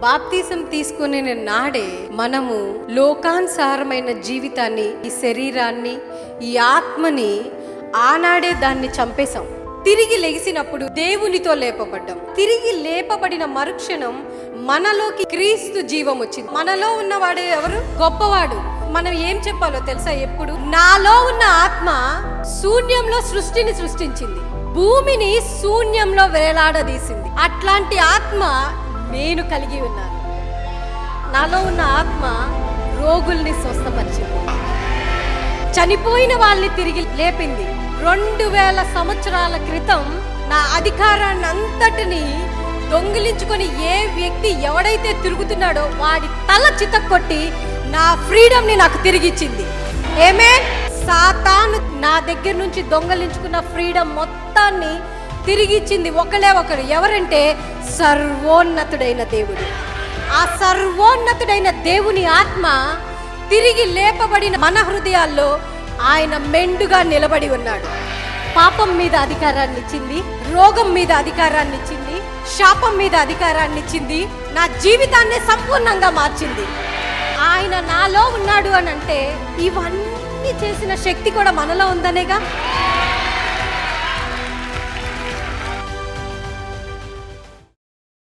బాప్తిసం తీసుకునే నాడే మనము లోకానుసారమైన జీవితాన్ని, ఈ శరీరాన్ని, ఈ ఆత్మని ఆనాడే దాన్ని చంపేశాం. తిరిగి లెగిసినప్పుడు దేవునితో లేపబడ్డాం. తిరిగి లేపబడిన మరుక్షణం మనలోకి క్రీస్తు జీవం వచ్చింది. మనలో ఉన్నవాడు ఎవరు? గొప్పవాడు. మనం ఏం చెప్పాలో తెలుసా? ఎప్పుడు నాలో ఉన్న ఆత్మ శూన్యంలో సృష్టిని సృష్టించింది, భూమిని శూన్యంలో వేలాడదీసింది. అట్లాంటి ఆత్మ నేను కలిగి ఉన్నాను. నాలో ఉన్న ఆత్మ రోగుల్ని స్వస్థపరిచింది, చనిపోయిన వాళ్ళని తిరిగి లేపింది. 2000 సంవత్సరాల క్రితం నా అధికారాన్ని అంతటిని దొంగిలించుకొని ఏ వ్యక్తి ఎవడైతే తిరుగుతున్నాడో వాడి తల చితక్కొట్టి నా ఫ్రీడమ్ని నాకు తిరిగిచ్చింది. ఆమేన్. సాతాను నా దగ్గర నుంచి దొంగలించుకున్న ఫ్రీడమ్ మొత్తాన్ని తిరిగిచ్చింది ఒకరే ఒకరు. ఎవరంటే సర్వోన్నతుడైన దేవుడు. ఆ సర్వోన్నతుడైన దేవుని ఆత్మ తిరిగి లేపబడిన మన హృదయాల్లో ఆయన మెండుగా నిలబడి ఉన్నాడు. పాపం మీద అధికారాన్ని ఇచ్చింది, రోగం మీద అధికారాన్ని ఇచ్చింది, శాపం మీద అధికారాన్ని ఇచ్చింది, నా జీవితాన్ని సంపూర్ణంగా మార్చింది. ఆయన నాలో ఉన్నాడు అని అంటే ఇవన్నీ చేసిన శక్తి కూడా మనలో ఉందనేగా.